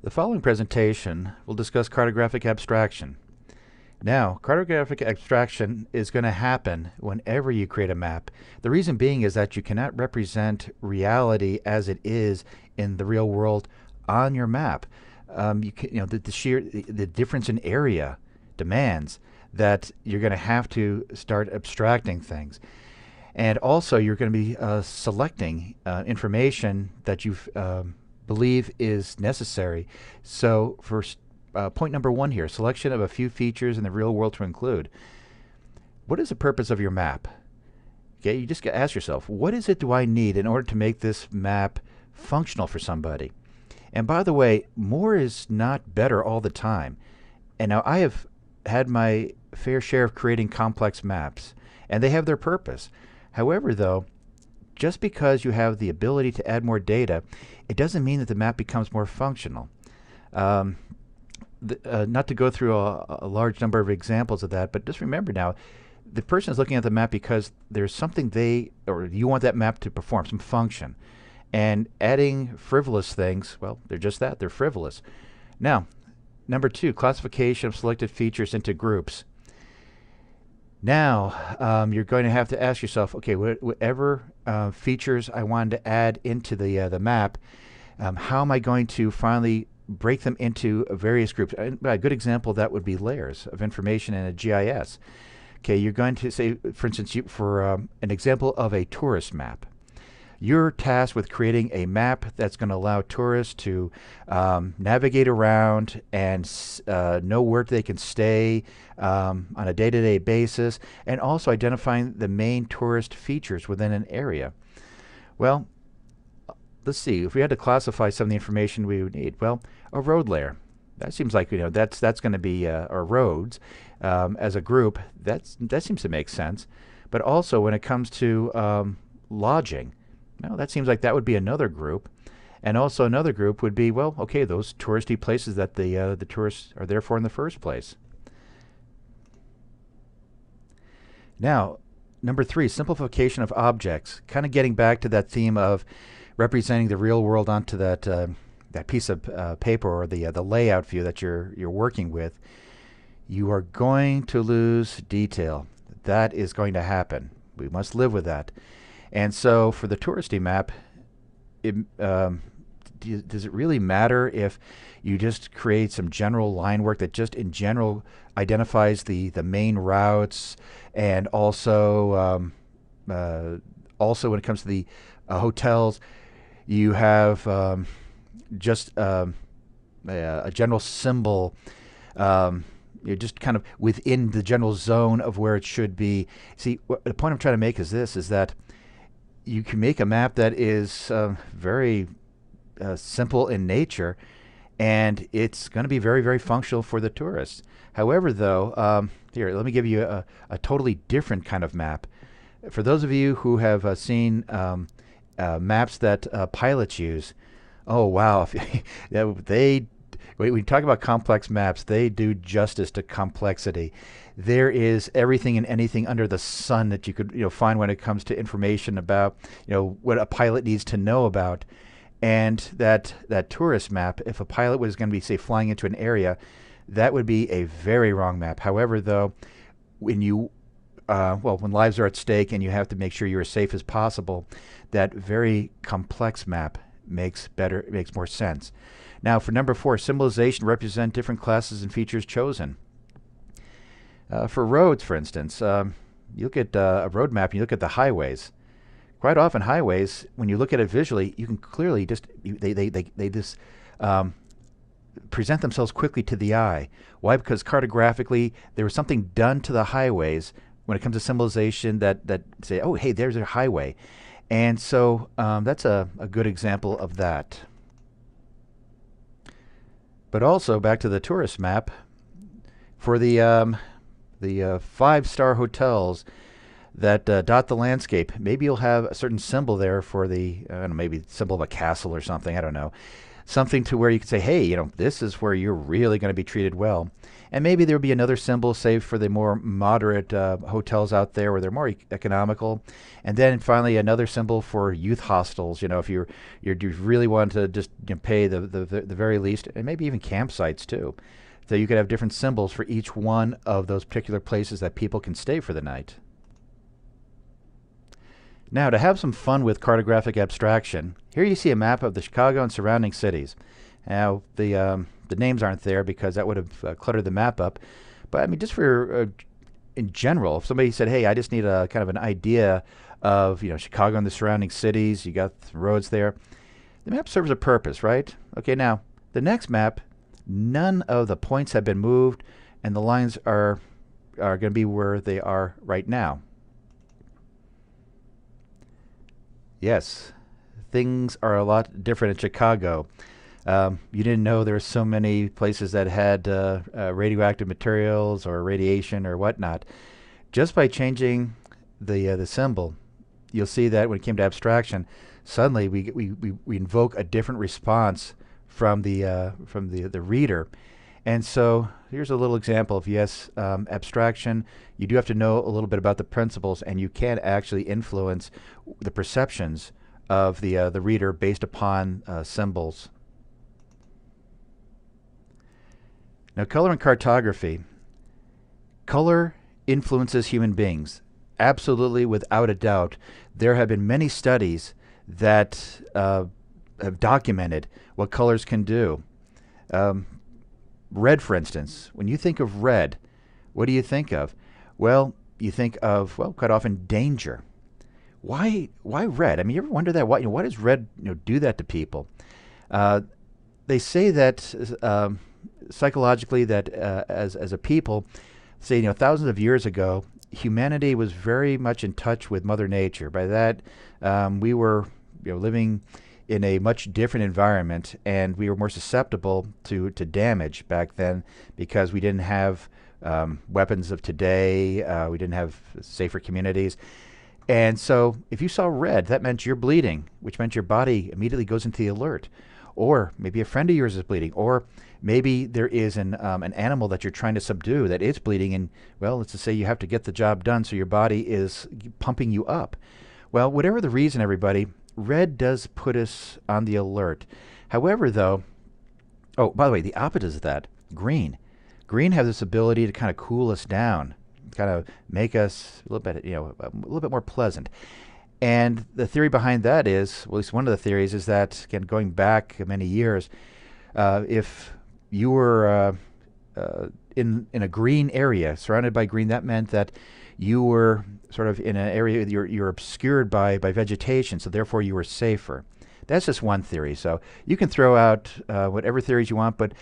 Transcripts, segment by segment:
The following presentation will discuss cartographic abstraction. Now, cartographic abstraction is going to happen whenever you create a map. The reason being is that you cannot represent reality as it is in the real world on your map. The difference in area demands that you're going to have to start abstracting things. And also, you're going to be selecting information that you believe is necessary. So, for point number one here, selection of a few features in the real world to include. What is the purpose of your map? Okay, you just got to ask yourself, what is it do I need in order to make this map functional for somebody? And by the way, more is not better all the time. And now I have had my fair share of creating complex maps, and they have their purpose. However, though, just because you have the ability to add more data, it doesn't mean that the map becomes more functional. Not to go through a large number of examples of that, but just remember now, the person is looking at the map because there's something you want that map to perform, some function. And adding frivolous things, well, they're just that, they're frivolous. Now, number two, classification of selected features into groups. Now, you're going to have to ask yourself, okay, whatever features I wanted to add into the map, how am I going to finally break them into various groups? A good example of that would be layers of information in a GIS. Okay, you're going to say, for instance, for an example of a tourist map. You're tasked with creating a map that's going to allow tourists to navigate around and know where they can stay on a day-to-day basis, and also identifying the main tourist features within an area. Well, let's see. If we had to classify some of the information we would need, well, a road layer. That seems like that's going to be our roads as a group. That seems to make sense. But also when it comes to lodging. Well, that seems like that would be another group. And also another group would be, well, okay, those touristy places that the tourists are there for in the first place. Now, number three, simplification of objects. Kind of getting back to that theme of representing the real world onto that piece of paper or the layout view that you're working with. You are going to lose detail. That is going to happen. We must live with that. And so for the touristy map, does it really matter if you just create some general line work that just in general identifies the main routes, and also when it comes to the hotels, you have just a general symbol, you're just kind of within the general zone of where it should be. See, the point I'm trying to make is this, is that you can make a map that is very simple in nature, and it's going to be very, very functional for the tourists. However, though, here, let me give you a totally different kind of map. For those of you who have seen maps that pilots use, oh wow, when we talk about complex maps, they do justice to complexity. There is everything and anything under the sun that you could find when it comes to information about what a pilot needs to know about. And that tourist map, if a pilot was going to be, say, flying into an area, that would be a very wrong map. However, though, when when lives are at stake and you have to make sure you're as safe as possible, that very complex map makes more sense. Now, for number four, symbolization, represent different classes and features chosen. For roads, for instance, you look at a road map and you look at the highways. Quite often, highways, when you look at it visually, you can clearly they just present themselves quickly to the eye. Why? Because cartographically, there was something done to the highways when it comes to symbolization that say, oh, hey, there's a highway. And so that's a good example of that. But also, back to the tourist map, for the 5-star hotels that dot the landscape, maybe you'll have a certain symbol there for the, I don't know, maybe symbol of a castle or something, I don't know. something to where you could say, hey, this is where you're really going to be treated well. And maybe there'll be another symbol, say, for the more moderate hotels out there where they're more economical. And then finally another symbol for youth hostels, if you really want to just pay the very least, and maybe even campsites too. So you could have different symbols for each one of those particular places that people can stay for the night. Now, to have some fun with cartographic abstraction, here you see a map of the Chicago and surrounding cities. Now, the names aren't there because that would have cluttered the map up. But I mean, just for in general, if somebody said, "Hey, I just need a kind of an idea of Chicago and the surrounding cities," you got the roads there. The map serves a purpose, right? Okay, now the next map, none of the points have been moved, and the lines are going to be where they are right now. Yes, things are a lot different in Chicago. You didn't know there were so many places that had radioactive materials or radiation or whatnot. Just by changing the symbol, you'll see that when it came to abstraction, suddenly we invoke a different response from the reader. And so here's a little example of, yes, abstraction. You do have to know a little bit about the principles, and you can actually influence the perceptions of the reader based upon symbols. Now, color and cartography. Color influences human beings. Absolutely, without a doubt. There have been many studies that have documented what colors can do. Red, for instance. When you think of red, what do you think of? Well, you think of, quite often danger. Why red? I mean, you ever wonder that? Why does red do that to people? They say that psychologically, that as a people, say thousands of years ago, humanity was very much in touch with Mother Nature. By that, we were living in a much different environment, and we were more susceptible to damage back then because we didn't have weapons of today. We didn't have safer communities. And so if you saw red, that meant you're bleeding, which meant your body immediately goes into the alert. Or maybe a friend of yours is bleeding, or maybe there is an animal that you're trying to subdue that is bleeding, and, well, let's just say you have to get the job done, so your body is pumping you up. Well, whatever the reason, everybody, red does put us on the alert. However, though, oh, by the way, the opposite of that, green. Green has this ability to kind of cool us down, kind of make us a little bit more pleasant. And the theory behind that is, well, at least one of the theories is that, again, going back many years, if you were in a green area, surrounded by green, that meant that you were sort of in an area you're obscured by vegetation, so therefore you were safer. That's just one theory. So you can throw out whatever theories you want, but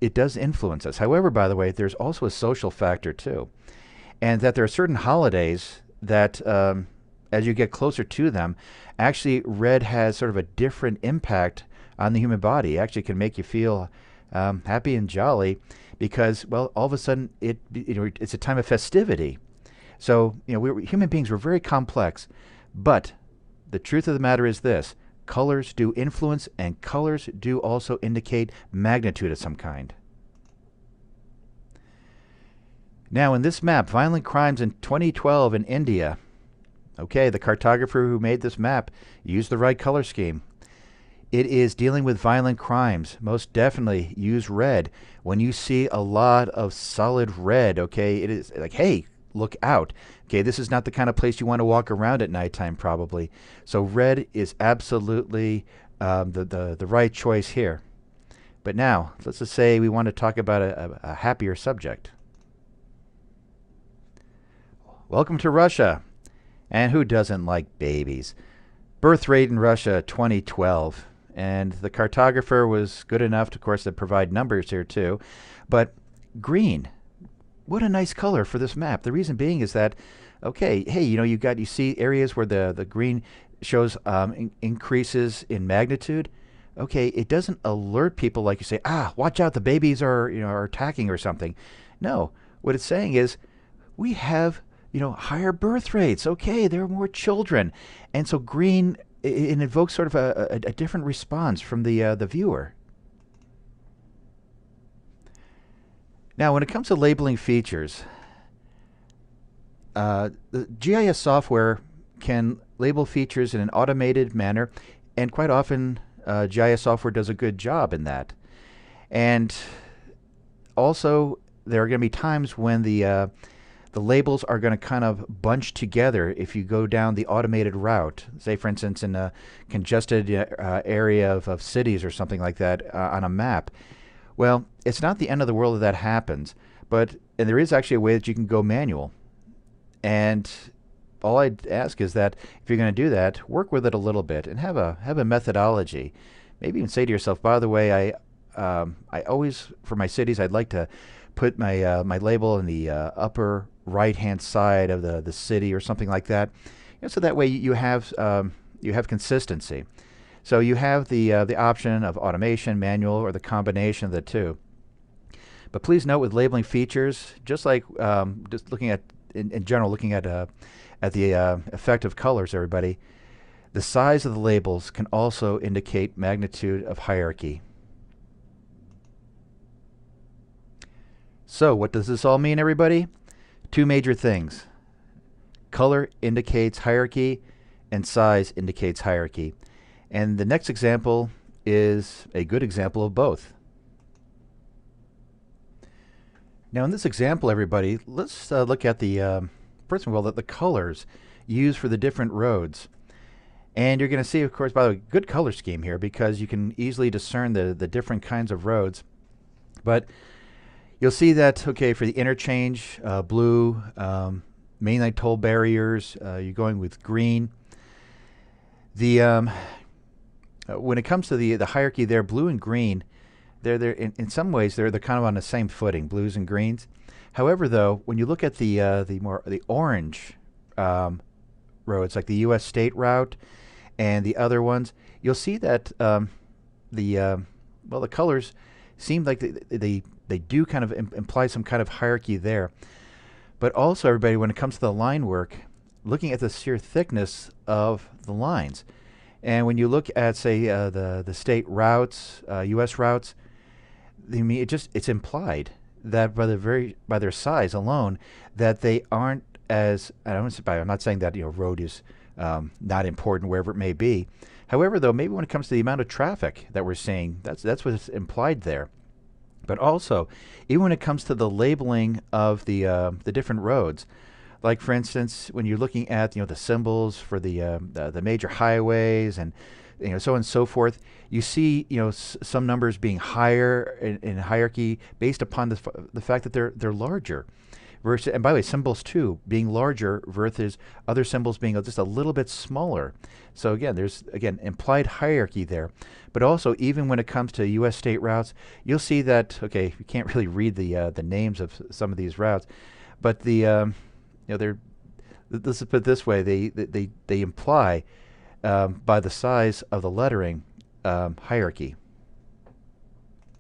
it does influence us. However, by the way, there's also a social factor too, and that there are certain holidays that, as you get closer to them, actually red has sort of a different impact on the human body. It actually can make you feel happy and jolly because, well, all of a sudden it's a time of festivity. So, human beings were very complex, but the truth of the matter is this: colors do influence, and colors do also indicate magnitude of some kind. Now, in this map, violent crimes in 2012 in India. Okay, the cartographer who made this map used the right color scheme. It is dealing with violent crimes. Most definitely use red. When you see a lot of solid red, okay, it is like, hey, look out. Okay, this is not the kind of place you want to walk around at nighttime, probably. So red is absolutely the right choice here. But now, let's just say we want to talk about a happier subject. Welcome to Russia. And who doesn't like babies? Birth rate in Russia, 2012. And the cartographer was good enough, of course, to provide numbers here too. But green, what a nice color for this map. The reason being is that, okay, hey, you see areas where the green shows increases in magnitude. Okay, it doesn't alert people like you say, watch out, the babies are attacking or something. No, what it's saying is we have higher birth rates. Okay, there are more children. And so green it invokes sort of a different response from the viewer. Now, when it comes to labeling features, the GIS software can label features in an automated manner, and quite often GIS software does a good job in that. And also, there are going to be times when the labels are going to kind of bunch together if you go down the automated route. Say, for instance, in a congested area of cities or something like that on a map. Well, it's not the end of the world if that happens, and there is actually a way that you can go manual. And all I'd ask is that if you're going to do that, work with it a little bit and have a methodology. Maybe even say to yourself, by the way, I always, for my cities, I'd like to put my my label in the upper right-hand side of the city or something like that. So that way you have consistency. So you have the option of automation, manual, or the combination of the two. But please note with labeling features, just like just looking at in general, looking at the effect of colors, everybody, the size of the labels can also indicate magnitude of hierarchy. So what does this all mean, everybody? Two major things. Color indicates hierarchy, and size indicates hierarchy. And the next example is a good example of both. Now in this example, everybody, let's look at the, first of all, the colors used for the different roads. And you're going to see, of course, by the way, good color scheme here because you can easily discern the different kinds of roads. But you'll see that, okay, for the interchange, blue, mainline toll barriers, you're going with green. The when it comes to the hierarchy there, blue and green, they're in some ways they're kind of on the same footing, blues and greens. However, though, when you look at the orange roads, like the U.S. state route and the other ones, you'll see that the colors seem like they do kind of imply some kind of hierarchy there. But also, everybody, when it comes to the line work, looking at the sheer thickness of the lines. And when you look at, say, the state routes, U.S. routes, it's implied that by their size alone, that they aren't as, I'm not saying that road is not important wherever it may be. However, though, maybe when it comes to the amount of traffic that we're seeing, that's what's implied there. But also, even when it comes to the labeling of the different roads, like for instance, when you're looking at the symbols for the major highways and so on and so forth, you see some numbers being higher in hierarchy based upon the fact that they're larger. Versus, and by the way, symbols too being larger versus other symbols being just a little bit smaller. So again, there's implied hierarchy there. But also, even when it comes to U.S. state routes, you'll see that you can't really read the names of some of these routes, but let's put it this way, they imply by the size of the lettering hierarchy.